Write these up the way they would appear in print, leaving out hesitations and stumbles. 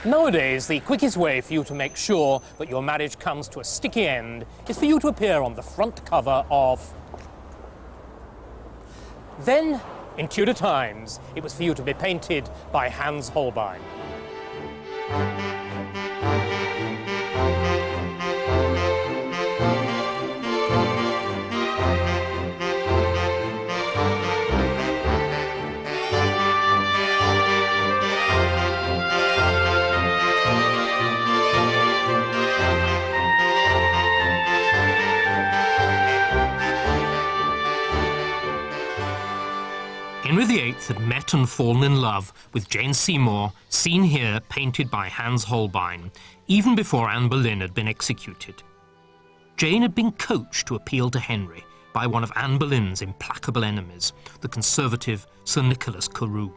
Nowadays, the quickest way for you to make sure that your marriage comes to a sticky end is for you to appear on the front cover of... Then, in Tudor times, it was for you to be painted by Hans Holbein. Henry VIII had met and fallen in love with Jane Seymour, seen here painted by Hans Holbein, even before Anne Boleyn had been executed. Jane had been coached to appeal to Henry by one of Anne Boleyn's implacable enemies, the conservative Sir Nicholas Carew.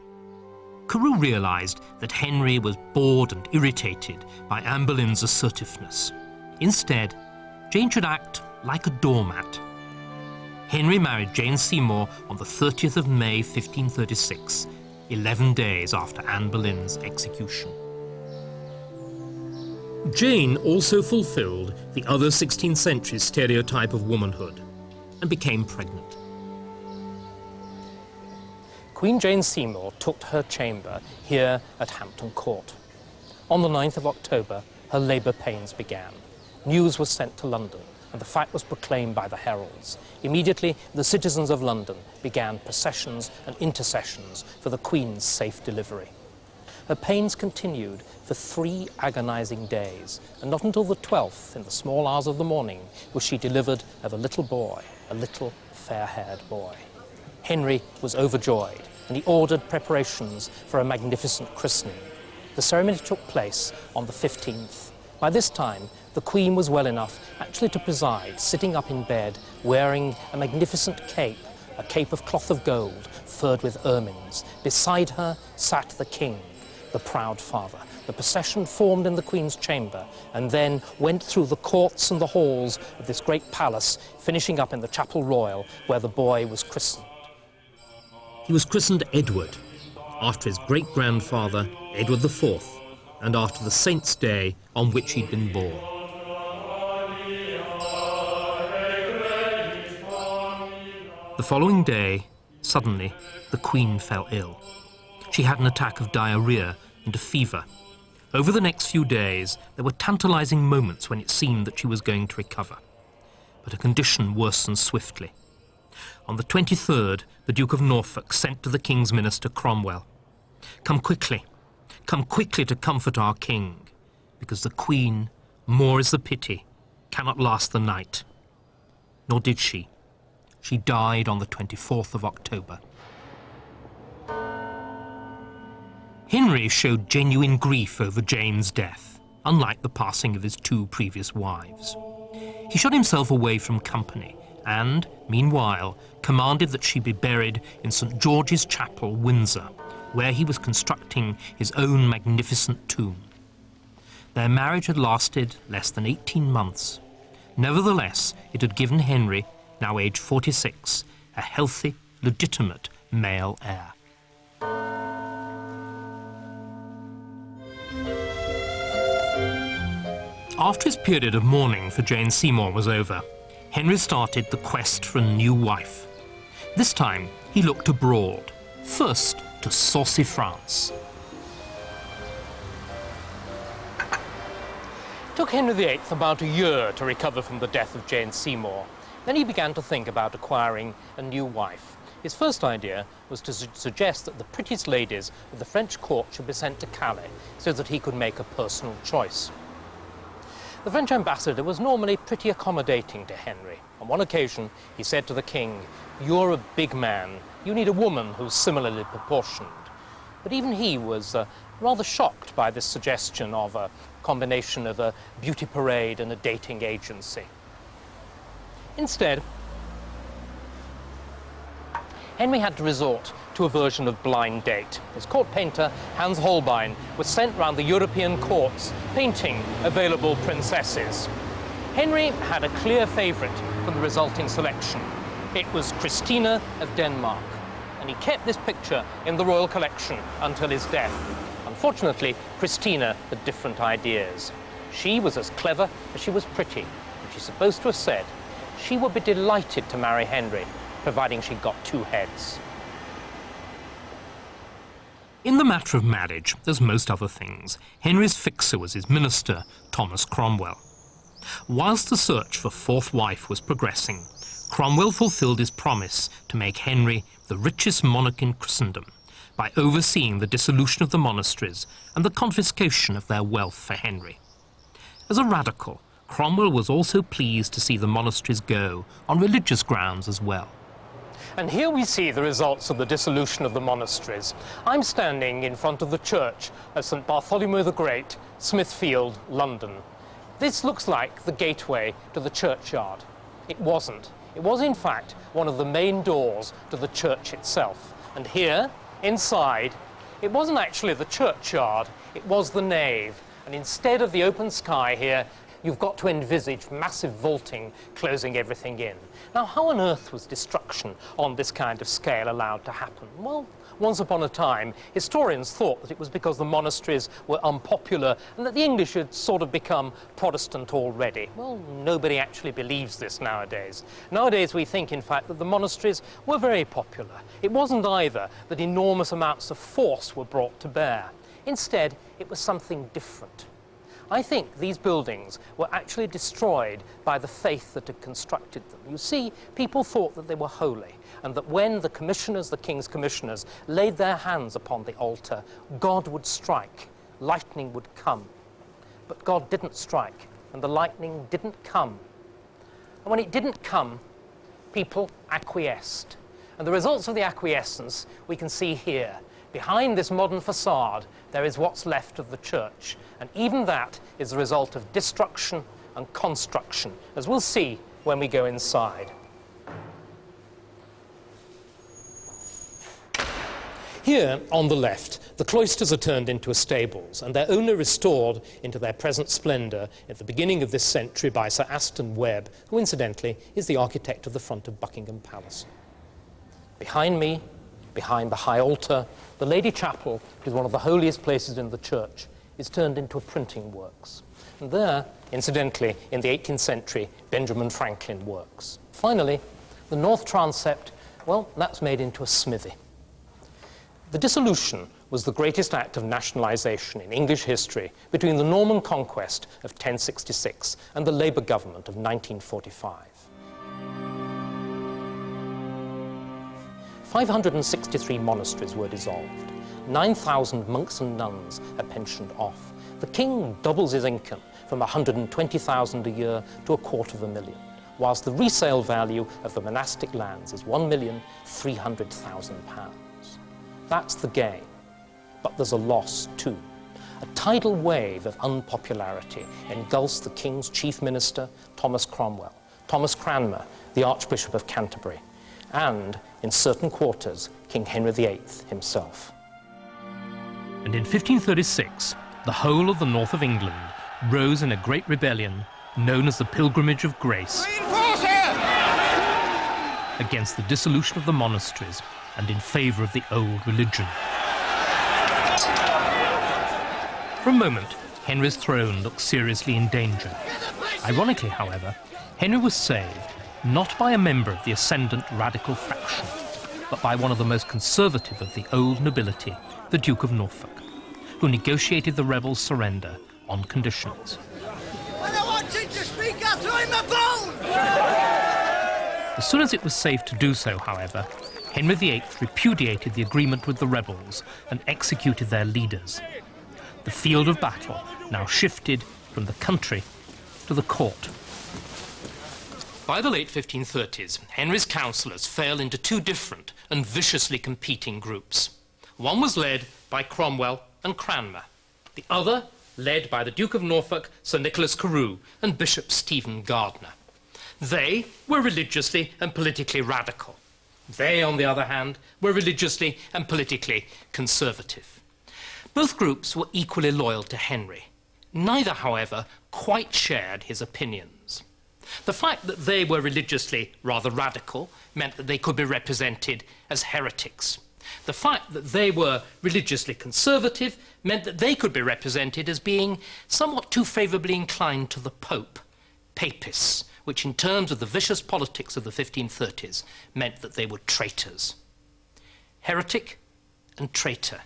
Carew realised that Henry was bored and irritated by Anne Boleyn's assertiveness. Instead, Jane should act like a doormat. Henry married Jane Seymour on the 30th of May 1536, 11 days after Anne Boleyn's execution. Jane also fulfilled the other 16th century stereotype of womanhood and became pregnant. Queen Jane Seymour took her chamber here at Hampton Court. On the 9th of October, her labour pains began. News was sent to London, and the fact was proclaimed by the heralds. Immediately, the citizens of London began processions and intercessions for the Queen's safe delivery. Her pains continued for 3 agonizing days, and not until the 12th, in the small hours of the morning, was she delivered of a little boy, a little fair-haired boy. Henry was overjoyed, and he ordered preparations for a magnificent christening. The ceremony took place on the 15th. By this time, the Queen was well enough actually to preside, sitting up in bed, wearing a magnificent cape, a cape of cloth of gold, furred with ermines. Beside her sat the King, the proud father. The procession formed in the Queen's chamber and then went through the courts and the halls of this great palace, finishing up in the Chapel Royal, where the boy was christened. He was christened Edward, after his great-grandfather, Edward IV, and after the saint's day on which he'd been born. The following day, suddenly, the Queen fell ill. She had an attack of diarrhea and a fever. Over the next few days, there were tantalizing moments when it seemed that she was going to recover. But her condition worsened swiftly. On the 23rd, the Duke of Norfolk sent to the King's minister Cromwell, come quickly to comfort our King, because the Queen, more is the pity, cannot last the night." Nor did she. She died on the 24th of October. Henry showed genuine grief over Jane's death, unlike the passing of his 2 previous wives. He shut himself away from company and, meanwhile, commanded that she be buried in St. George's Chapel, Windsor, where he was constructing his own magnificent tomb. Their marriage had lasted less than 18 months. Nevertheless, it had given Henry, now aged 46, a healthy, legitimate male heir. After his period of mourning for Jane Seymour was over, Henry started the quest for a new wife. This time, he looked abroad, first to saucy France. It took Henry VIII about a year to recover from the death of Jane Seymour. Then he began to think about acquiring a new wife. His first idea was to suggest that the prettiest ladies of the French court should be sent to Calais so that he could make a personal choice. The French ambassador was normally pretty accommodating to Henry. On one occasion, he said to the king, "You're a big man. You need a woman who's similarly proportioned." But even he was rather shocked by this suggestion of a combination of a beauty parade and a dating agency. Instead, Henry had to resort to a version of blind date. His court painter, Hans Holbein, was sent round the European courts painting available princesses. Henry had a clear favourite from the resulting selection. It was Christina of Denmark, and he kept this picture in the royal collection until his death. Fortunately, Christina had different ideas. She was as clever as she was pretty, and she's supposed to have said she would be delighted to marry Henry, providing she got two heads. In the matter of marriage, as most other things, Henry's fixer was his minister, Thomas Cromwell. Whilst the search for a fourth wife was progressing, Cromwell fulfilled his promise to make Henry the richest monarch in Christendom by overseeing the dissolution of the monasteries and the confiscation of their wealth for Henry. As a radical, Cromwell was also pleased to see the monasteries go on religious grounds as well. And here we see the results of the dissolution of the monasteries. I'm standing in front of the church of St. Bartholomew the Great, Smithfield, London. This looks like the gateway to the churchyard. It wasn't. It was, in fact, one of the main doors to the church itself. And here, inside, it wasn't actually the churchyard, it was the nave. And instead of the open sky here, you've got to envisage massive vaulting closing everything in. Now, how on earth was destruction on this kind of scale allowed to happen? Well, once upon a time, historians thought that it was because the monasteries were unpopular and that the English had sort of become Protestant already. Well, nobody actually believes this nowadays. Nowadays, we think, in fact, that the monasteries were very popular. It wasn't either that enormous amounts of force were brought to bear. Instead, it was something different. I think these buildings were actually destroyed by the faith that had constructed them. You see, people thought that they were holy, and that when the commissioners, the king's commissioners, laid their hands upon the altar, God would strike, lightning would come. But God didn't strike, and the lightning didn't come. And when it didn't come, people acquiesced. And the results of the acquiescence we can see here. Behind this modern facade, there is what's left of the church. And even that is the result of destruction and construction, as we'll see when we go inside. Here, on the left, the cloisters are turned into stables, and their owner restored into their present splendour at the beginning of this century by Sir Aston Webb, who incidentally is the architect of the front of Buckingham Palace. Behind me, behind the high altar, the Lady Chapel, which is one of the holiest places in the church, is turned into a printing works. And there, incidentally, in the 18th century, Benjamin Franklin works. Finally, the north transept, well, that's made into a smithy. The dissolution was the greatest act of nationalisation in English history between the Norman conquest of 1066 and the Labour government of 1945. 563 monasteries were dissolved. 9,000 monks and nuns are pensioned off. The king doubles his income from 120,000 a year to £250,000, whilst the resale value of the monastic lands is £1,300,000. That's the gain. But there's a loss too. A tidal wave of unpopularity engulfs the king's chief minister, Thomas Cromwell, Thomas Cranmer, the Archbishop of Canterbury, and, in certain quarters, King Henry VIII himself. And in 1536, the whole of the north of England rose in a great rebellion known as the Pilgrimage of Grace against the dissolution of the monasteries and in favour of the old religion. For a moment, Henry's throne looked seriously in danger. Ironically, however, Henry was saved not by a member of the ascendant radical faction, but by one of the most conservative of the old nobility, the Duke of Norfolk, who negotiated the rebels' surrender on conditions. When I wanted to speak, I'll throw him a bone! As soon as it was safe to do so, however, Henry VIII repudiated the agreement with the rebels and executed their leaders. The field of battle now shifted from the country to the court. By the late 1530s, Henry's councillors fell into two different and viciously competing groups. One was led by Cromwell and Cranmer. The other, led by the Duke of Norfolk, Sir Nicholas Carew, and Bishop Stephen Gardiner. They were religiously and politically radical. They, on the other hand, were religiously and politically conservative. Both groups were equally loyal to Henry. Neither, however, quite shared his opinions. The fact that they were religiously rather radical meant that they could be represented as heretics. The fact that they were religiously conservative meant that they could be represented as being somewhat too favourably inclined to the Pope, papists, which in terms of the vicious politics of the 1530s meant that they were traitors. Heretic and traitor.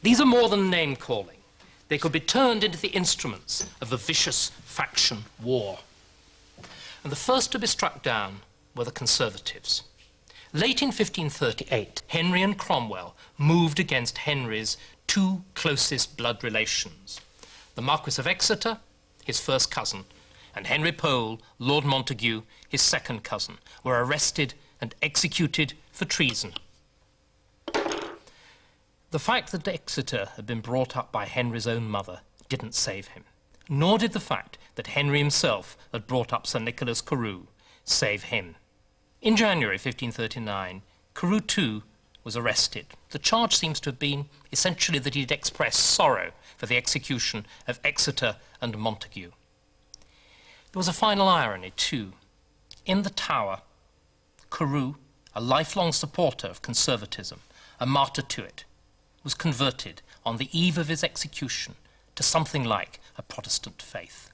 These are more than name-calling. They could be turned into the instruments of a vicious faction war. And the first to be struck down were the Conservatives. Late in 1538, Henry and Cromwell moved against Henry's two closest blood relations. The Marquis of Exeter, his first cousin, and Henry Pole, Lord Montague, his second cousin, were arrested and executed for treason. The fact that Exeter had been brought up by Henry's own mother didn't save him, nor did the fact that Henry himself had brought up Sir Nicholas Carew save him. In January 1539, Carew too was arrested. The charge seems to have been essentially that he had expressed sorrow for the execution of Exeter and Montague. There was a final irony too. In the Tower, Carew, a lifelong supporter of conservatism, a martyr to it, was converted on the eve of his execution to something like a Protestant faith.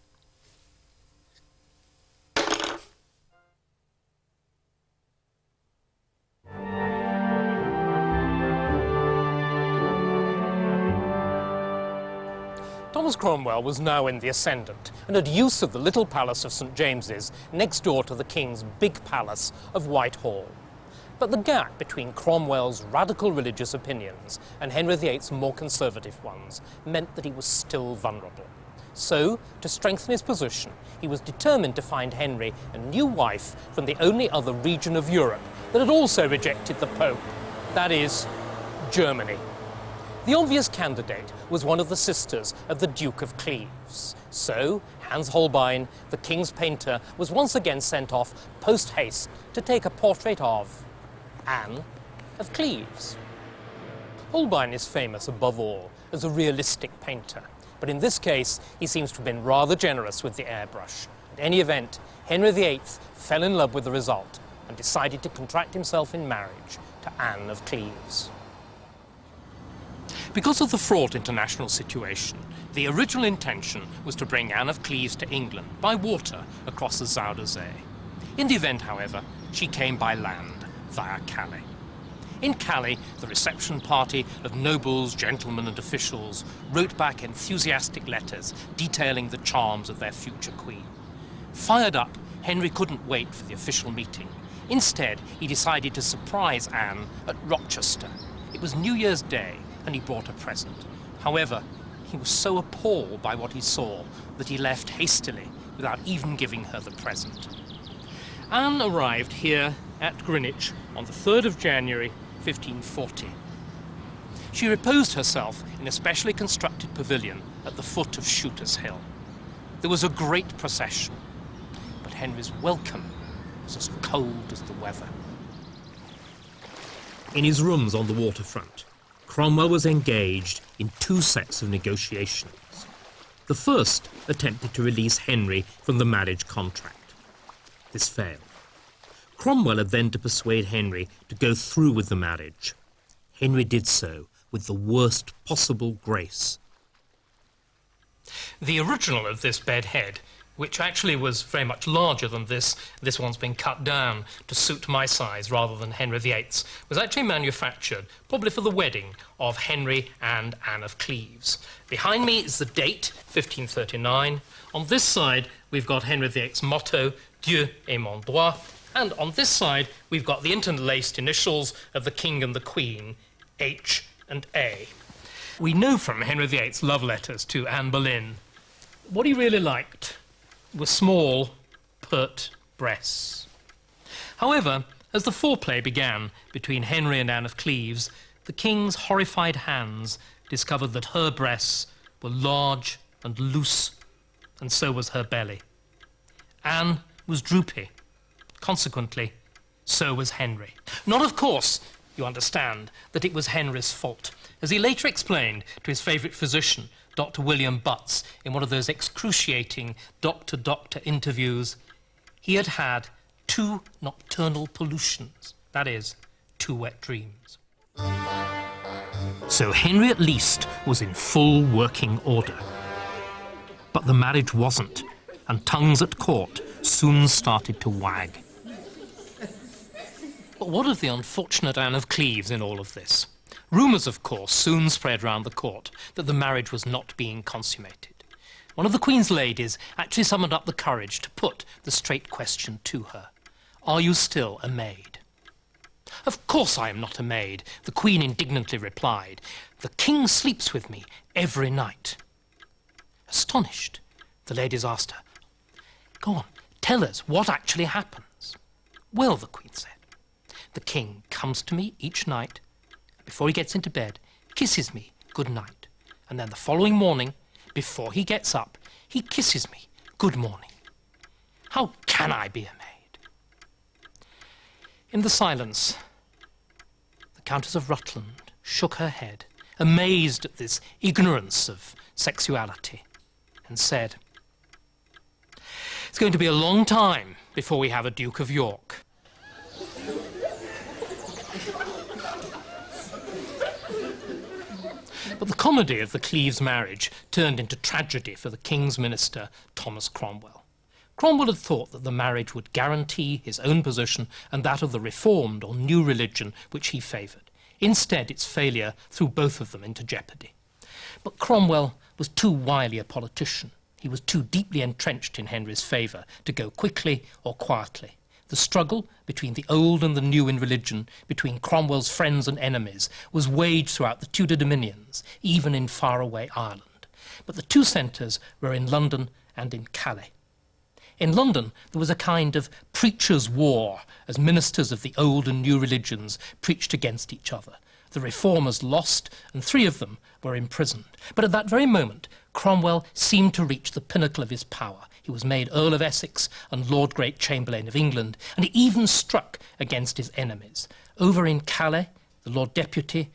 Thomas Cromwell was now in the ascendant and had use of the little palace of St James's next door to the King's big palace of Whitehall. But the gap between Cromwell's radical religious opinions and Henry VIII's more conservative ones meant that he was still vulnerable. So, to strengthen his position, he was determined to find Henry a new wife from the only other region of Europe that had also rejected the Pope, that is, Germany. The obvious candidate was one of the sisters of the Duke of Cleves. So, Hans Holbein, the King's painter, was once again sent off post-haste to take a portrait of Anne of Cleves. Holbein is famous above all as a realistic painter, but in this case he seems to have been rather generous with the airbrush. At any event, Henry VIII fell in love with the result and decided to contract himself in marriage to Anne of Cleves. Because of the fraught international situation, the original intention was to bring Anne of Cleves to England by water across the Zuider Zee. In the event, however, she came by land via Calais. In Calais, the reception party of nobles, gentlemen and officials wrote back enthusiastic letters detailing the charms of their future queen. Fired up, Henry couldn't wait for the official meeting. Instead, he decided to surprise Anne at Rochester. It was New Year's Day, and he brought a present. However, he was so appalled by what he saw that he left hastily without even giving her the present. Anne arrived here at Greenwich on the 3rd of January 1540. She reposed herself in a specially constructed pavilion at the foot of Shooter's Hill. There was a great procession, but Henry's welcome was as cold as the weather. In his rooms on the waterfront, Cromwell was engaged in two sets of negotiations. The first attempted to release Henry from the marriage contract. This failed. Cromwell had then to persuade Henry to go through with the marriage. Henry did so with the worst possible grace. The original of this bedhead, which actually was very much larger than this one's been cut down to suit my size rather than Henry VIII's, was actually manufactured probably for the wedding of Henry and Anne of Cleves. Behind me is the date, 1539. On this side, we've got Henry VIII's motto, Dieu est mon droit, and on this side, we've got the interlaced initials of the King and the Queen, H and A. We know from Henry VIII's love letters to Anne Boleyn, what he really liked were small, pert breasts. However, as the foreplay began between Henry and Anne of Cleves, the King's horrified hands discovered that her breasts were large and loose, and so was her belly. Anne was droopy. Consequently, so was Henry. Not, of course, you understand, that it was Henry's fault. As he later explained to his favourite physician, Dr. William Butts, in one of those excruciating doctor-doctor interviews, he had had 2 nocturnal pollutions, that is, 2 wet dreams. So Henry at least was in full working order. But the marriage wasn't, and tongues at court soon started to wag. But what of the unfortunate Anne of Cleves in all of this? Rumours, of course, soon spread round the court that the marriage was not being consummated. One of the Queen's ladies actually summoned up the courage to put the straight question to her. Are you still a maid? Of course I am not a maid, the Queen indignantly replied. The King sleeps with me every night. Astonished, the ladies asked her, go on, tell us what actually happens. Well, the Queen said, the King comes to me each night, before he gets into bed, kisses me good night, and then the following morning, before he gets up, he kisses me good morning. How can I be a maid? In the silence, the Countess of Rutland shook her head, amazed at this ignorance of sexuality, and said, it's going to be a long time before we have a Duke of York. But the comedy of the Cleves marriage turned into tragedy for the King's minister, Thomas Cromwell. Cromwell had thought that the marriage would guarantee his own position and that of the reformed or new religion which he favoured. Instead, its failure threw both of them into jeopardy. But Cromwell was too wily a politician. He was too deeply entrenched in Henry's favour to go quickly or quietly. The struggle between the old and the new in religion, between Cromwell's friends and enemies, was waged throughout the Tudor dominions, even in faraway Ireland. But the two centres were in London and in Calais. In London, there was a kind of preacher's war, as ministers of the old and new religions preached against each other. The reformers lost, and 3 of them were imprisoned. But at that very moment, Cromwell seemed to reach the pinnacle of his power. He was made Earl of Essex and Lord Great Chamberlain of England, and he even struck against his enemies. Over in Calais, the Lord Deputy,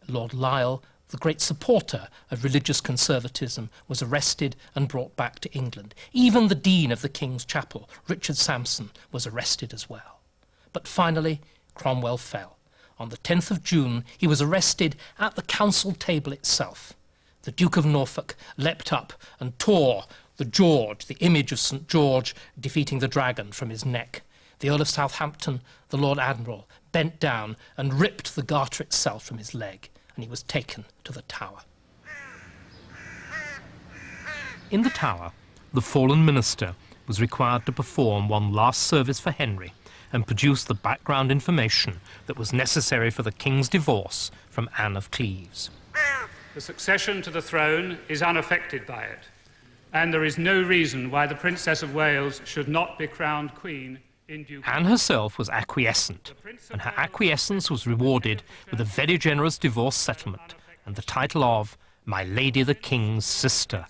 Lord Lisle, the great supporter of religious conservatism, was arrested and brought back to England. Even the Dean of the King's Chapel, Richard Sampson, was arrested as well. But finally, Cromwell fell. On the 10th of June, he was arrested at the council table itself. The Duke of Norfolk leapt up and tore the George, the image of St. George defeating the dragon, from his neck. The Earl of Southampton, the Lord Admiral, bent down and ripped the garter itself from his leg, and he was taken to the Tower. In the Tower, the fallen minister was required to perform one last service for Henry and produce the background information that was necessary for the King's divorce from Anne of Cleves. The succession to the throne is unaffected by it, and there is no reason why the Princess of Wales should not be crowned Queen in due course. Anne herself was acquiescent, and her acquiescence was rewarded with a very generous divorce settlement and the title of My Lady the King's Sister.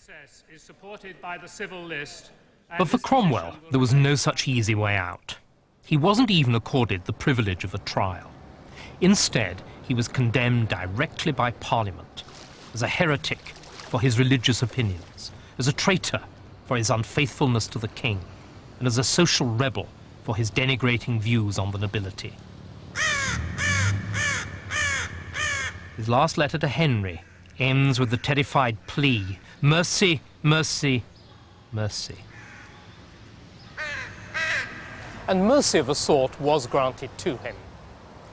Is supported by the civil list, But for Cromwell, there was no such easy way out. He wasn't even accorded the privilege of a trial. Instead, he was condemned directly by Parliament as a heretic for his religious opinions, as a traitor for his unfaithfulness to the king, and as a social rebel for his denigrating views on the nobility. His last letter to Henry ends with the terrified plea, "Mercy, mercy, mercy." And mercy of a sort was granted to him.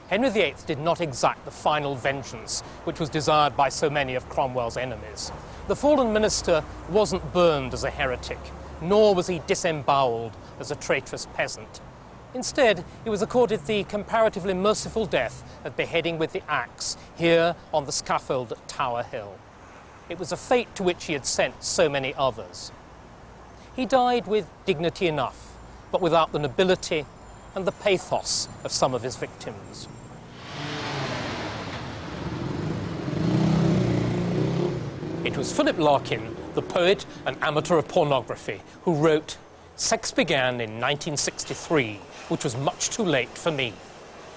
Henry VIII did not exact the final vengeance which was desired by so many of Cromwell's enemies. The fallen minister wasn't burned as a heretic, nor was he disembowelled as a traitorous peasant. Instead, he was accorded the comparatively merciful death of beheading with the axe here on the scaffold at Tower Hill. It was a fate to which he had sent so many others. He died with dignity enough, but without the nobility and the pathos of some of his victims. It was Philip Larkin, the poet and amateur of pornography, who wrote, "Sex began in 1963, which was much too late for me."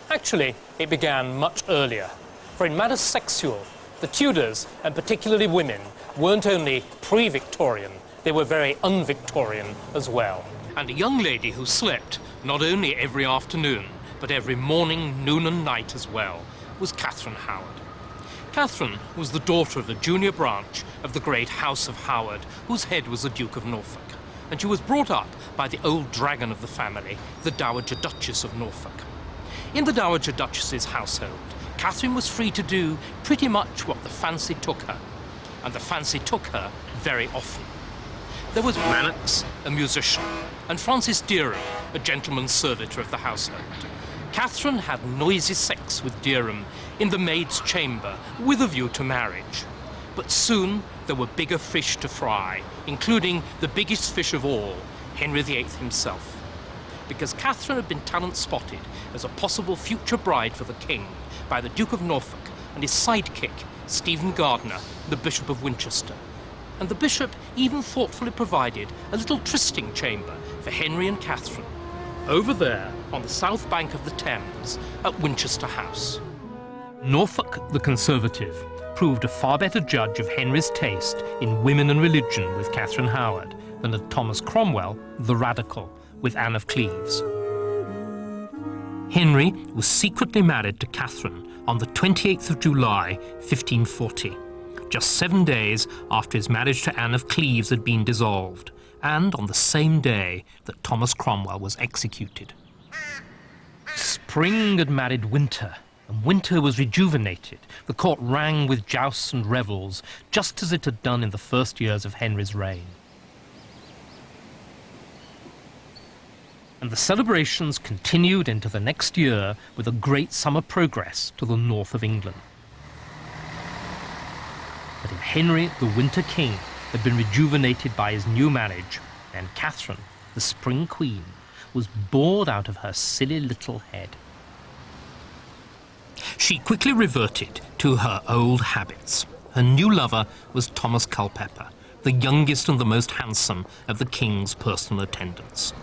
Actually, it began much earlier, for in matters sexual, the Tudors, and particularly women, weren't only pre-Victorian, they were very un-Victorian as well. And a young lady who slept not only every afternoon, but every morning, noon and night as well, was Catherine Howard. Catherine was the daughter of a junior branch of the great House of Howard, whose head was the Duke of Norfolk, and she was brought up by the old dragon of the family, the Dowager Duchess of Norfolk. In the Dowager Duchess's household, Catherine was free to do pretty much what the fancy took her, and the fancy took her very often. There was Mannix, a musician, and Francis Derham, a gentleman's servitor of the household. Catherine had noisy sex with Derham in the maid's chamber with a view to marriage. But soon there were bigger fish to fry, including the biggest fish of all, Henry VIII himself. Because Catherine had been talent-spotted as a possible future bride for the king by the Duke of Norfolk and his sidekick, Stephen Gardiner, the Bishop of Winchester. And the bishop even thoughtfully provided a little trysting chamber for Henry and Catherine, over there on the south bank of the Thames at Winchester House. Norfolk, the Conservative, proved a far better judge of Henry's taste in women and religion with Catherine Howard than had Thomas Cromwell, the Radical, with Anne of Cleves. Henry was secretly married to Catherine on the 28th of July, 1540, just 7 days after his marriage to Anne of Cleves had been dissolved, and on the same day that Thomas Cromwell was executed. Spring had married winter, and winter was rejuvenated. The court rang with jousts and revels, just as it had done in the first years of Henry's reign. And the celebrations continued into the next year with a great summer progress to the north of England. But if Henry, the Winter King, had been rejuvenated by his new marriage, then Catherine, the Spring Queen, was bored out of her silly little head. She quickly reverted to her old habits. Her new lover was Thomas Culpeper, the youngest and the most handsome of the king's personal attendants.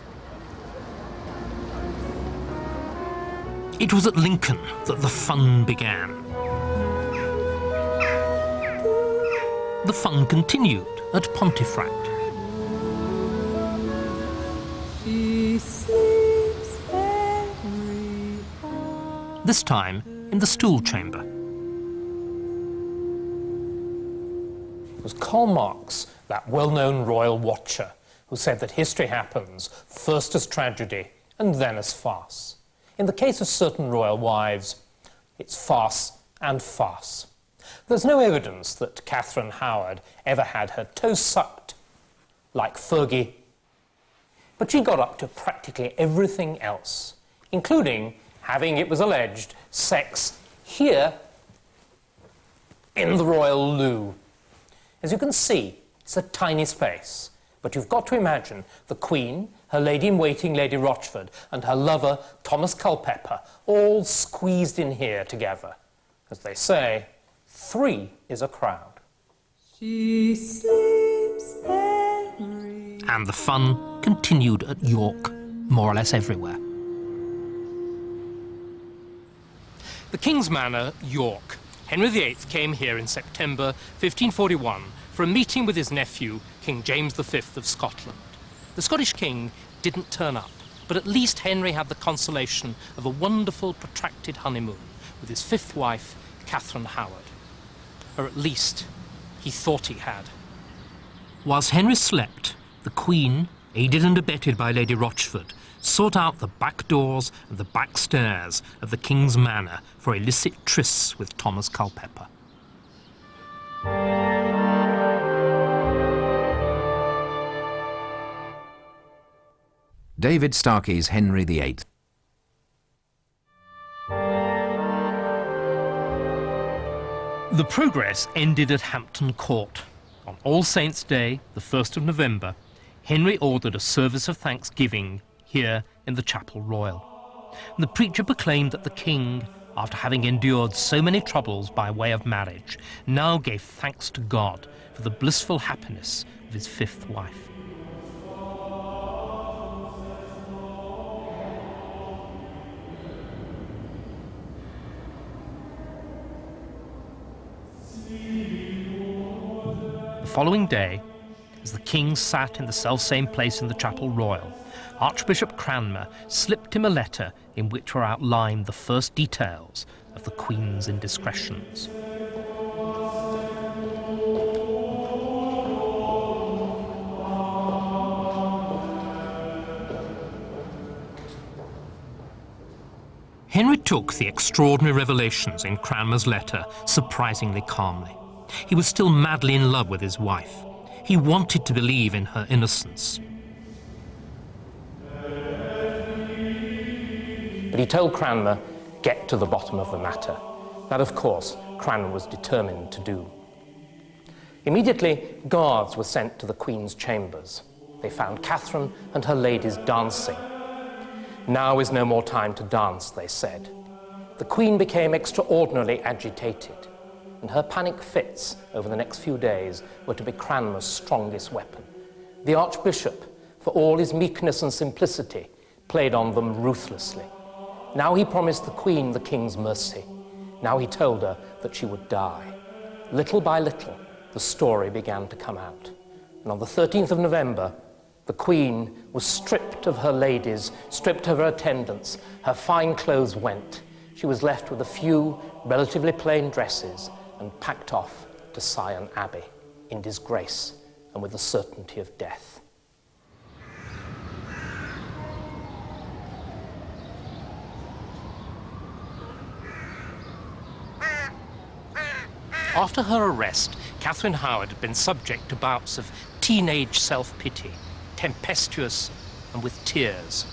It was at Lincoln that the fun began. The fun continued at Pontefract. This time in the stool chamber. It was Karl Marx, that well-known royal watcher, who said that history happens first as tragedy and then as farce. In the case of certain royal wives, it's farce and farce. There's no evidence that Catherine Howard ever had her toes sucked, like Fergie, but she got up to practically everything else, including having, it was alleged, sex here in the royal loo. As you can see, it's a tiny space, but you've got to imagine the Queen, her lady-in-waiting, Lady Rochford, and her lover, Thomas Culpeper, all squeezed in here together. As they say, 3 is a crowd. She sleeps, Henry. And the fun continued at York, more or less everywhere. The King's Manor, York. Henry VIII came here in September 1541 for a meeting with his nephew, King James V of Scotland. The Scottish king didn't turn up, but at least Henry had the consolation of a wonderful, protracted honeymoon with his 5th wife, Catherine Howard. Or at least, he thought he had. Whilst Henry slept, the Queen, aided and abetted by Lady Rochford, sought out the back doors and the back stairs of the King's Manor for illicit trysts with Thomas Culpeper. David Starkey's Henry VIII. The progress ended at Hampton Court. On All Saints' Day, the 1st of November, Henry ordered a service of thanksgiving here in the Chapel Royal. And the preacher proclaimed that the king, after having endured so many troubles by way of marriage, now gave thanks to God for the blissful happiness of his 5th wife. The following day, as the king sat in the selfsame place in the Chapel Royal, Archbishop Cranmer slipped him a letter in which were outlined the first details of the Queen's indiscretions. Henry took the extraordinary revelations in Cranmer's letter surprisingly calmly. He was still madly in love with his wife. He wanted to believe in her innocence. But he told Cranmer, get to the bottom of the matter. That, of course, Cranmer was determined to do. Immediately, guards were sent to the Queen's chambers. They found Catherine and her ladies dancing. Now is no more time to dance, they said. The Queen became extraordinarily agitated, and her panic fits over the next few days were to be Cranmer's strongest weapon. The Archbishop, for all his meekness and simplicity, played on them ruthlessly. Now he promised the Queen the King's mercy. Now he told her that she would die. Little by little, the story began to come out. And on the 13th of November, the Queen was stripped of her ladies, stripped of her attendants. Her fine clothes went. She was left with a few relatively plain dresses and packed off to Sion Abbey in disgrace and with the certainty of death. After her arrest, Catherine Howard had been subject to bouts of teenage self-pity, tempestuous and with tears.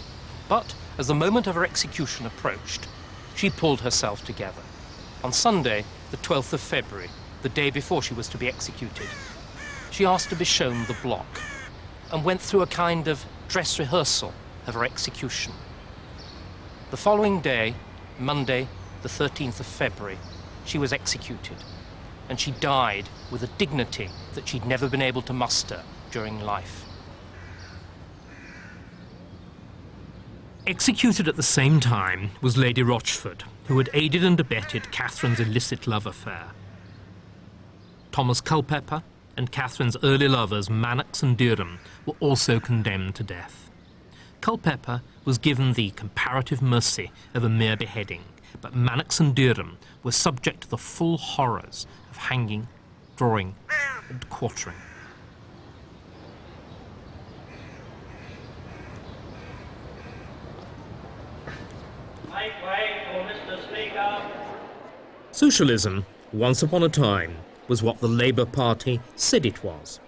But as the moment of her execution approached, she pulled herself together. On Sunday, the 12th of February, the day before she was to be executed, she asked to be shown the block and went through a kind of dress rehearsal of her execution. The following day, Monday, the 13th of February, she was executed, and she died with a dignity that she'd never been able to muster during life. Executed at the same time was Lady Rochford, who had aided and abetted Catherine's illicit love affair. Thomas Culpeper and Catherine's early lovers Manox and Derham were also condemned to death. Culpeper was given the comparative mercy of a mere beheading, but Manox and Derham were subject to the full horrors of hanging, drawing and quartering. Make way for Mr. Speaker. Socialism, once upon a time, was what the Labour Party said it was.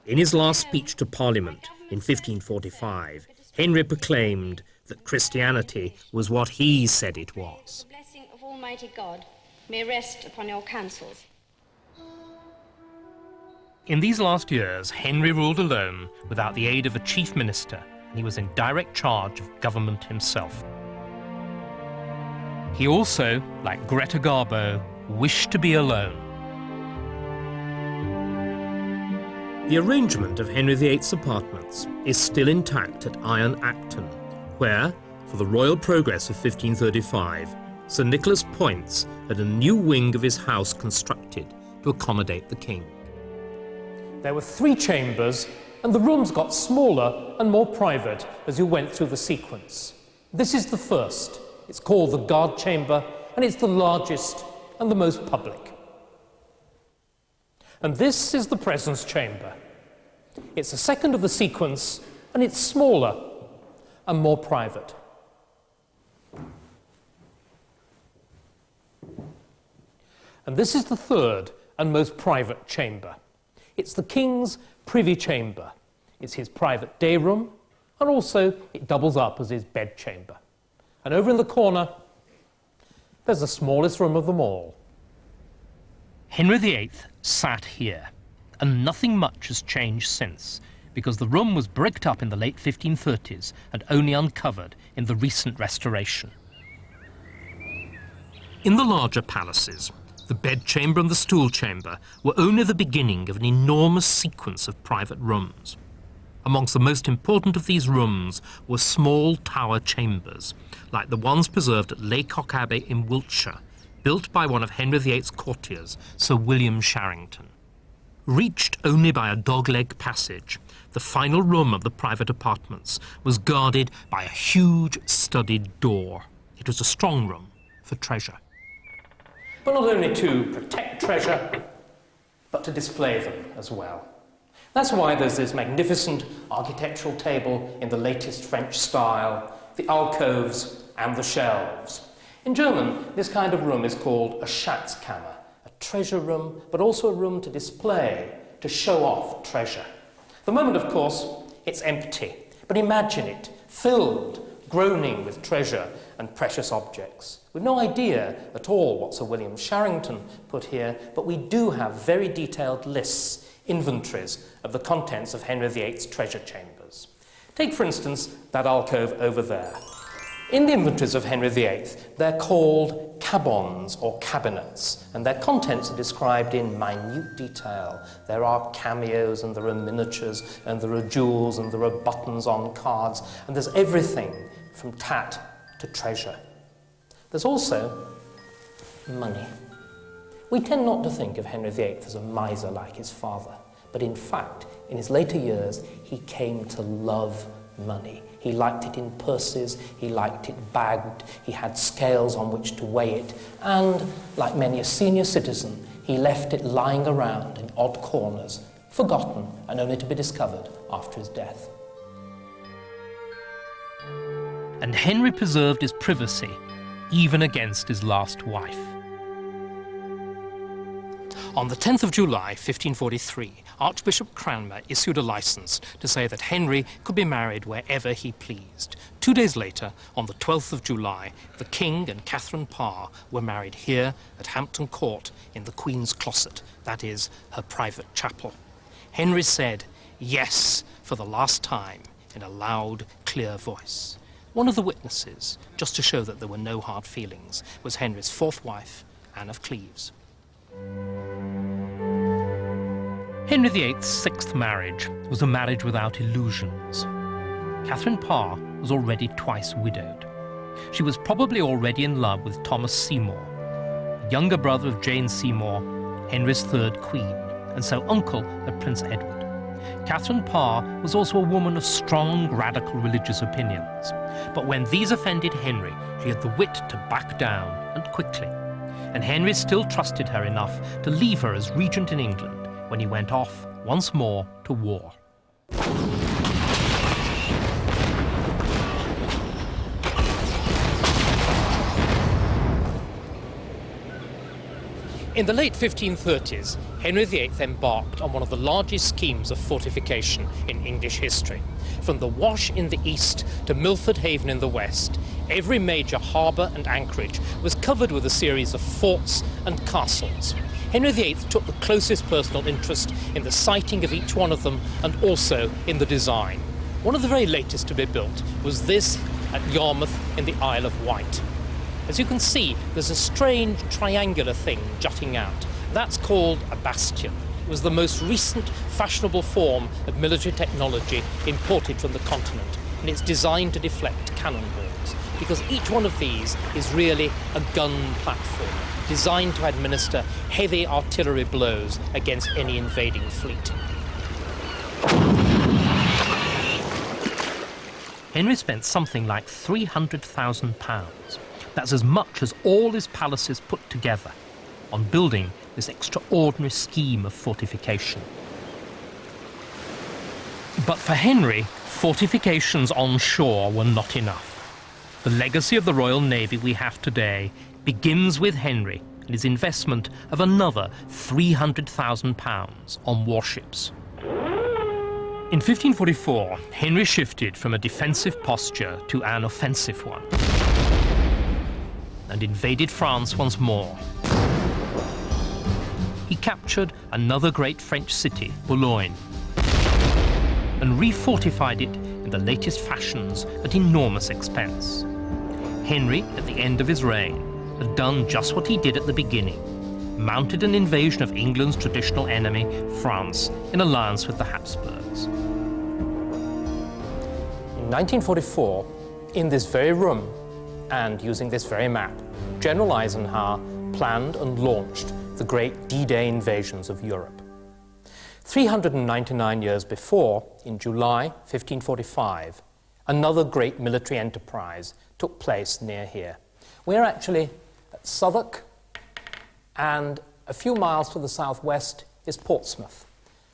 In his last speech to Parliament in 1545, Henry proclaimed that Christianity was what he said it was. The blessing of Almighty God may rest upon your councils. In these last years, Henry ruled alone without the aid of a chief minister, and he was in direct charge of government himself. He also, like Greta Garbo, wished to be alone. The arrangement of Henry VIII's apartments is still intact at Iron Acton, where, for the royal progress of 1535, Sir Nicholas Poyntz had a new wing of his house constructed to accommodate the king. There were 3 chambers, and the rooms got smaller and more private as you went through the sequence. This is the first. It's called the guard chamber, and it's the largest and the most public. And this is the presence chamber. It's the second of the sequence, and it's smaller and more private. And this is the third and most private chamber. It's the king's privy chamber. It's his private day room, and also it doubles up as his bedchamber. And over in the corner, there's the smallest room of them all. Henry VIII sat here, and nothing much has changed since, because the room was bricked up in the late 1530s and only uncovered in the recent restoration. In the larger palaces, the bedchamber and the stool chamber were only the beginning of an enormous sequence of private rooms. Amongst the most important of these rooms were small tower chambers, like the ones preserved at Laycock Abbey in Wiltshire, built by one of Henry VIII's courtiers, Sir William Sharrington. Reached only by a dogleg passage, the final room of the private apartments was guarded by a huge studded door. It was a strong room for treasure. But not only to protect treasure, but to display them as well. That's why there's this magnificent architectural table in the latest French style, the alcoves and the shelves. In German, this kind of room is called a Schatzkammer, a treasure room, but also a room to display, to show off treasure. At the moment, of course, it's empty, but imagine it, filled, groaning with treasure and precious objects. We've no idea at all what Sir William Sharrington put here, but we do have very detailed lists, inventories of the contents of Henry VIII's treasure chambers. Take, for instance, that alcove over there. In the inventories of Henry VIII, they're called cabons or cabinets, and their contents are described in minute detail. There are cameos, and there are miniatures, and there are jewels, and there are buttons on cards, and there's everything from tat to treasure. There's also money. We tend not to think of Henry VIII as a miser like his father, but in fact, in his later years, he came to love money. He liked it in purses, he liked it bagged, he had scales on which to weigh it, and, like many a senior citizen, he left it lying around in odd corners, forgotten and only to be discovered after his death. And Henry preserved his privacy, even against his last wife. On the 10th of July, 1543, Archbishop Cranmer issued a licence to say that Henry could be married wherever he pleased. 2 days later, on the 12th of July, the King and Catherine Parr were married here at Hampton Court in the Queen's Closet, that is, her private chapel. Henry said yes for the last time in a loud, clear voice. One of the witnesses, just to show that there were no hard feelings, was Henry's fourth wife, Anne of Cleves. Henry VIII's sixth marriage was a marriage without illusions. Catherine Parr was already twice widowed. She was probably already in love with Thomas Seymour, a younger brother of Jane Seymour, Henry's third queen, and so uncle of Prince Edward. Catherine Parr was also a woman of strong, radical religious opinions. But when these offended Henry, she had the wit to back down, and quickly. And Henry still trusted her enough to leave her as regent in England when he went off once more to war. In the late 1530s, Henry VIII embarked on one of the largest schemes of fortification in English history. From the Wash in the east to Milford Haven in the west, every major harbour and anchorage was covered with a series of forts and castles. Henry VIII took the closest personal interest in the siting of each one of them and also in the design. One of the very latest to be built was this at Yarmouth in the Isle of Wight. As you can see, there's a strange triangular thing jutting out. That's called a bastion. It was the most recent fashionable form of military technology imported from the continent, and it's designed to deflect cannonballs, because each one of these is really a gun platform, designed to administer heavy artillery blows against any invading fleet. Henry spent something like £300,000. That's as much as all his palaces put together on building this extraordinary scheme of fortification. But for Henry, fortifications on shore were not enough. The legacy of the Royal Navy we have today begins with Henry and his investment of another £300,000 on warships. In 1544, Henry shifted from a defensive posture to an offensive one and invaded France once more. He captured another great French city, Boulogne, and refortified it in the latest fashions at enormous expense. Henry, at the end of his reign, had done just what he did at the beginning, mounted an invasion of England's traditional enemy, France, in alliance with the Habsburgs. In 1944, in this very room, and using this very map, General Eisenhower planned and launched the great D-Day invasions of Europe. 399 years before, in July 1545, another great military enterprise took place near here. We're actually at Southwark, and a few miles to the southwest is Portsmouth.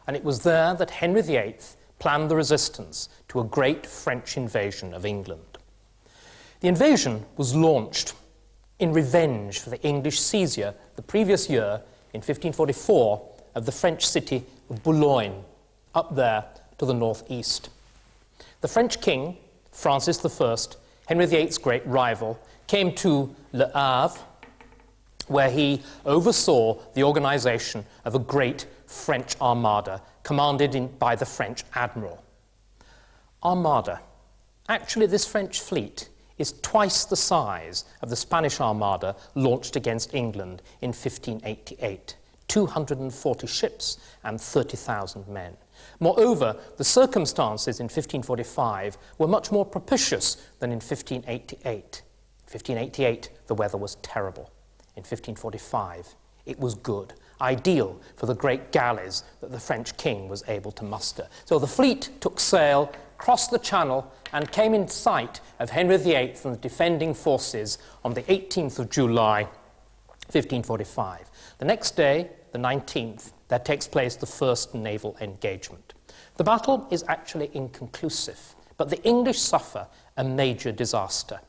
And it was there that Henry VIII planned the resistance to a great French invasion of England. The invasion was launched in revenge for the English seizure the previous year, in 1544, of the French city of Boulogne, up there to the northeast. The French king, Francis I, Henry VIII's great rival, came to Le Havre, where he oversaw the organization of a great French armada commanded by the French admiral. Armada. Actually, this French fleet is twice the size of the Spanish armada launched against England in 1588, 240 ships and 30,000 men. Moreover, the circumstances in 1545 were much more propitious than in 1588. In 1588, the weather was terrible. In 1545, it was good, ideal for the great galleys that the French king was able to muster. So the fleet took sail, crossed the Channel, and came in sight of Henry VIII and the defending forces on the 18th of July, 1545. The next day, the 19th, there takes place the first naval engagement. The battle is actually inconclusive, but the English suffer a major disaster.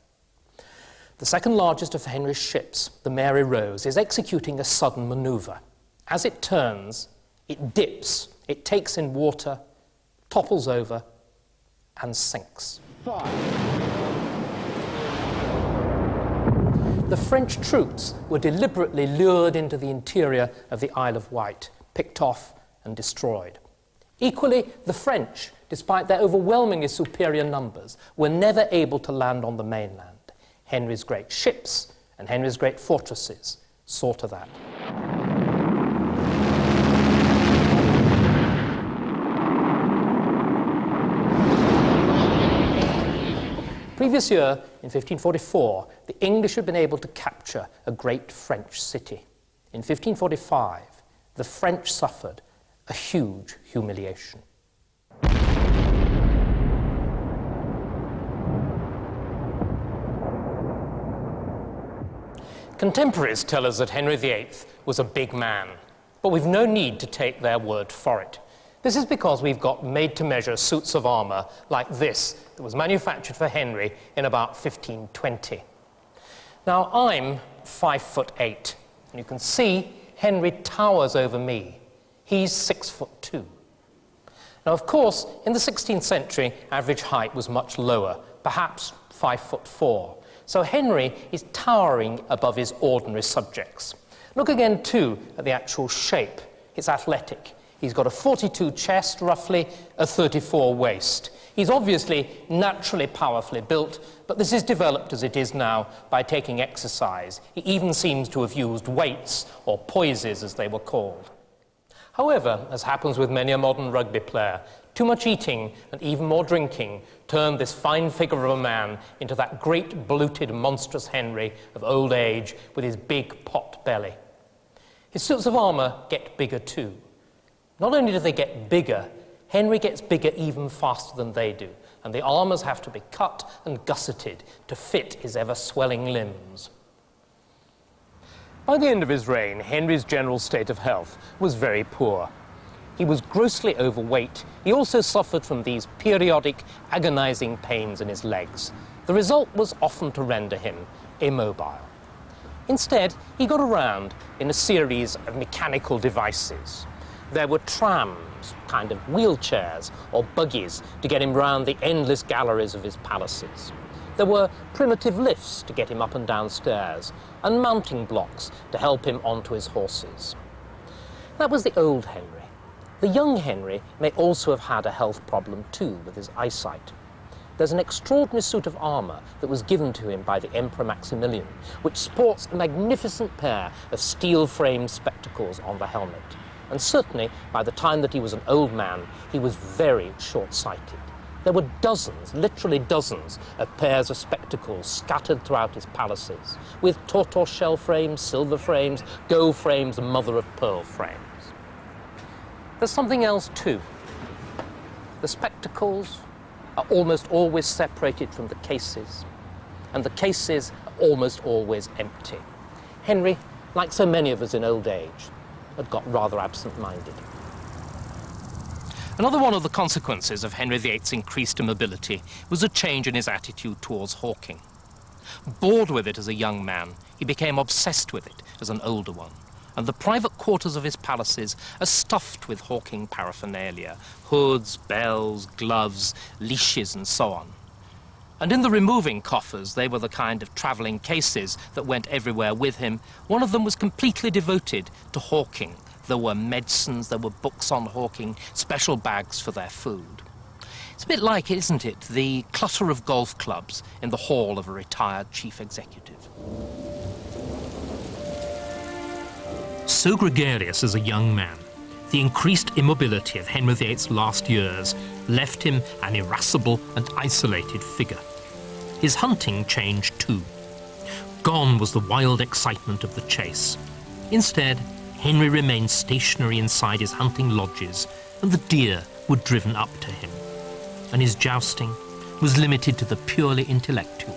The second largest of Henry's ships, the Mary Rose, is executing a sudden maneuver. As it turns, it dips, it takes in water, topples over, and sinks. The French troops were deliberately lured into the interior of the Isle of Wight, picked off and destroyed. Equally, the French, despite their overwhelmingly superior numbers, were never able to land on the mainland. Henry's great ships and Henry's great fortresses saw to that. Previous year, in 1544, the English had been able to capture a great French city. In 1545, the French suffered a huge humiliation. Contemporaries tell us that Henry VIII was a big man, but we've no need to take their word for it. This is because we've got made-to-measure suits of armour like this that was manufactured for Henry in about 1520. Now, I'm 5'8", and you can see Henry towers over me. He's 6'2". Now, of course, in the 16th century, average height was much lower, perhaps 5'4". So Henry is towering above his ordinary subjects. Look again, too, at the actual shape. It's athletic. He's got a 42 chest, roughly, a 34 waist. He's obviously naturally powerfully built, but this is developed as it is now by taking exercise. He even seems to have used weights, or poises as they were called. However, as happens with many a modern rugby player, too much eating and even more drinking turned this fine figure of a man into that great bloated monstrous Henry of old age with his big pot belly. His suits of armour get bigger too. Not only do they get bigger, Henry gets bigger even faster than they do, and the armours have to be cut and gusseted to fit his ever-swelling limbs. By the end of his reign, Henry's general state of health was very poor. He was grossly overweight. He also suffered from these periodic, agonizing pains in his legs. The result was often to render him immobile. Instead, he got around in a series of mechanical devices. There were trams, kind of wheelchairs or buggies, to get him round the endless galleries of his palaces. There were primitive lifts to get him up and down stairs, and mounting blocks to help him onto his horses. That was the old Henry. The young Henry may also have had a health problem too with his eyesight. There's an extraordinary suit of armour that was given to him by the Emperor Maximilian, which sports a magnificent pair of steel-framed spectacles on the helmet. And certainly, by the time that he was an old man, he was very short-sighted. There were dozens, literally dozens, of pairs of spectacles scattered throughout his palaces, with tortoise-shell frames, silver frames, gold frames, and mother-of-pearl frames. There's something else, too. The spectacles are almost always separated from the cases, and the cases are almost always empty. Henry, like so many of us in old age, had got rather absent-minded. Another one of the consequences of Henry VIII's increased immobility was a change in his attitude towards hawking. Bored with it as a young man, he became obsessed with it as an older one, and the private quarters of his palaces are stuffed with hawking paraphernalia, hoods, bells, gloves, leashes, and so on. And in the removing coffers, they were the kind of travelling cases that went everywhere with him. One of them was completely devoted to hawking. There were medicines, there were books on hawking, special bags for their food. It's a bit like, isn't it, the clutter of golf clubs in the hall of a retired chief executive. So gregarious as a young man, the increased immobility of Henry VIII's last years left him an irascible and isolated figure. His hunting changed too. Gone was the wild excitement of the chase. Instead, Henry remained stationary inside his hunting lodges, and the deer were driven up to him, and his jousting was limited to the purely intellectual.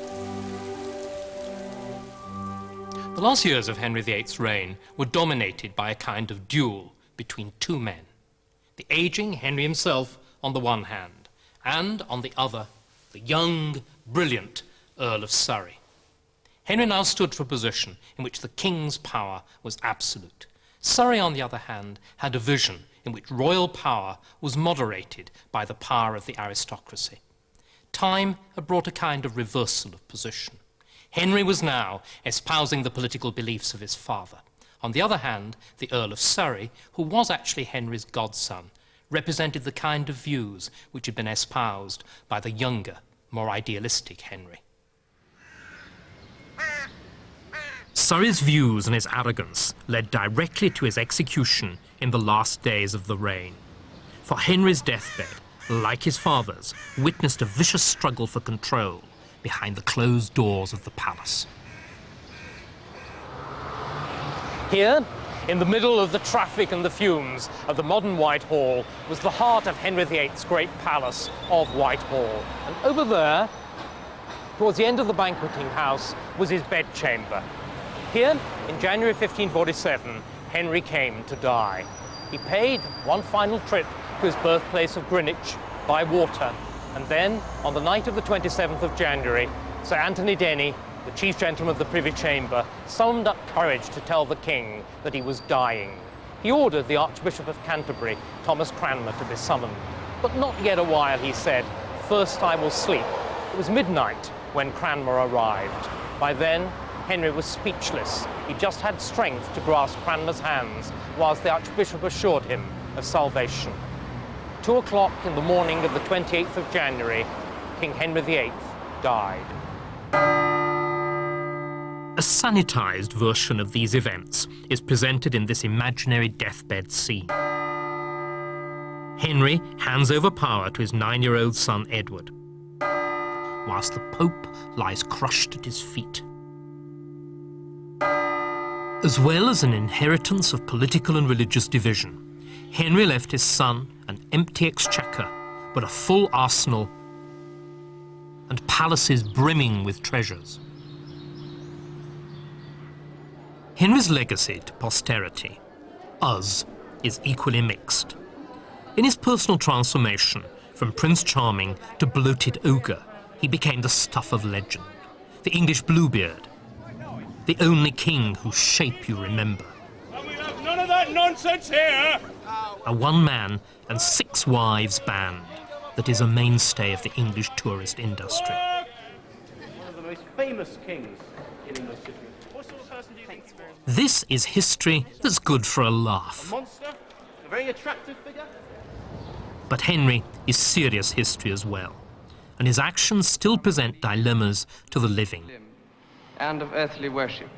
The last years of Henry VIII's reign were dominated by a kind of duel between two men. The ageing Henry himself on the one hand, and on the other, the young, brilliant Earl of Surrey. Henry now stood for a position in which the king's power was absolute. Surrey, on the other hand, had a vision in which royal power was moderated by the power of the aristocracy. Time had brought a kind of reversal of position. Henry was now espousing the political beliefs of his father. On the other hand, the Earl of Surrey, who was actually Henry's godson, represented the kind of views which had been espoused by the younger, more idealistic Henry. Surrey's views and his arrogance led directly to his execution in the last days of the reign. For Henry's deathbed, like his father's, witnessed a vicious struggle for control behind the closed doors of the palace. Here, in the middle of the traffic and the fumes of the modern Whitehall, was the heart of Henry VIII's great palace of Whitehall. And over there, towards the end of the banqueting house, was his bedchamber. Here, in January 1547, Henry came to die. He paid one final trip to his birthplace of Greenwich by water, and then, on the night of the 27th of January, Sir Anthony Denny, the chief gentleman of the Privy Chamber, summoned up courage to tell the king that he was dying. He ordered the Archbishop of Canterbury, Thomas Cromwell, to be summoned. But not yet a while, he said. First I will sleep. It was midnight when Cranmer arrived. By then, Henry was speechless. He just had strength to grasp Cranmer's hands, whilst the Archbishop assured him of salvation. 2 o'clock in the morning of the 28th of January, King Henry VIII died. A sanitized version of these events is presented in this imaginary deathbed scene. Henry hands over power to his 9-year-old son Edward, whilst the Pope lies crushed at his feet. As well as an inheritance of political and religious division, Henry left his son an empty exchequer, but a full arsenal and palaces brimming with treasures. Henry's legacy to posterity, us, is equally mixed. In his personal transformation from Prince Charming to bloated ogre, he became the stuff of legend, the English Bluebeard, the only king whose shape you remember. And we'll have none of that nonsense here! A one-man and 6 wives band that is a mainstay of the English tourist industry. One of the most famous kings in English history. What sort of person do you think he was? This is history that's good for a laugh. A monster? A very attractive figure? But Henry is serious history as well, and his actions still present dilemmas to the living. And of earthly worship.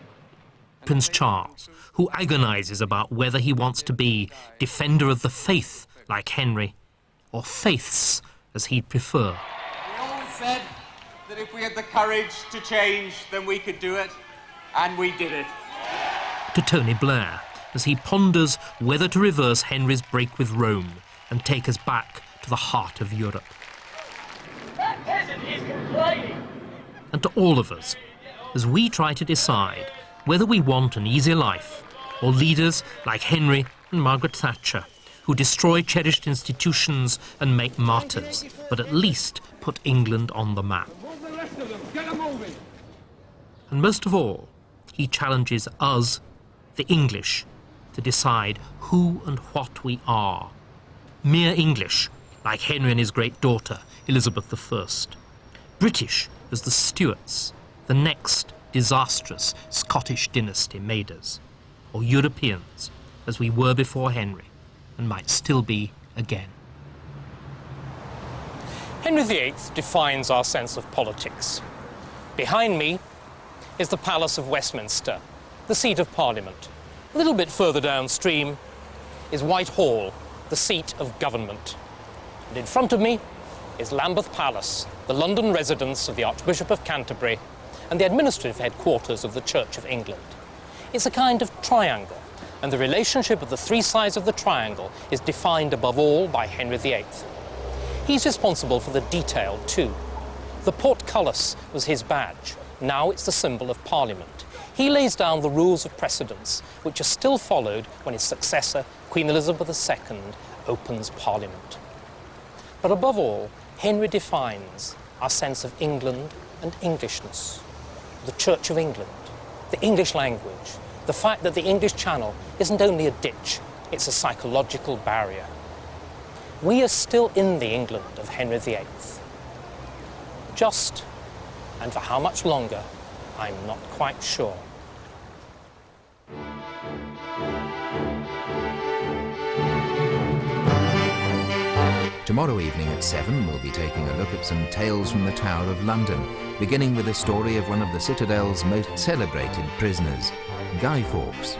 Prince Charles, who agonizes about whether he wants to be defender of the faith like Henry, or faiths as he'd prefer. We always said that if we had the courage to change, then we could do it, and we did it. To Tony Blair, as he ponders whether to reverse Henry's break with Rome and take us back to the heart of Europe. That peasant is complaining! And to all of us, as we try to decide whether we want an easy life or leaders like Henry and Margaret Thatcher, who destroy cherished institutions and make martyrs, but at least put England on the map. And most of all, he challenges us, the English, to decide who and what we are. Mere English, like Henry and his great daughter, Elizabeth I. British, as the Stuarts, the next disastrous Scottish dynasty made us. Or Europeans, as we were before Henry, and might still be again. Henry VIII defines our sense of politics. Behind me is the Palace of Westminster, the seat of Parliament. A little bit further downstream is Whitehall, the seat of government. And in front of me is Lambeth Palace, the London residence of the Archbishop of Canterbury and the administrative headquarters of the Church of England. It's a kind of triangle, and the relationship of the three sides of the triangle is defined above all by Henry VIII. He's responsible for the detail too. The portcullis was his badge. Now it's the symbol of Parliament. He lays down the rules of precedence, which are still followed when his successor, Queen Elizabeth II, opens Parliament. But above all, Henry defines our sense of England and Englishness, the Church of England, the English language, the fact that the English Channel isn't only a ditch, it's a psychological barrier. We are still in the England of Henry VIII. Just, and for how much longer, I'm not quite sure. Tomorrow evening at 7, we'll be taking a look at some tales from the Tower of London, beginning with the story of one of the Citadel's most celebrated prisoners, Guy Fawkes.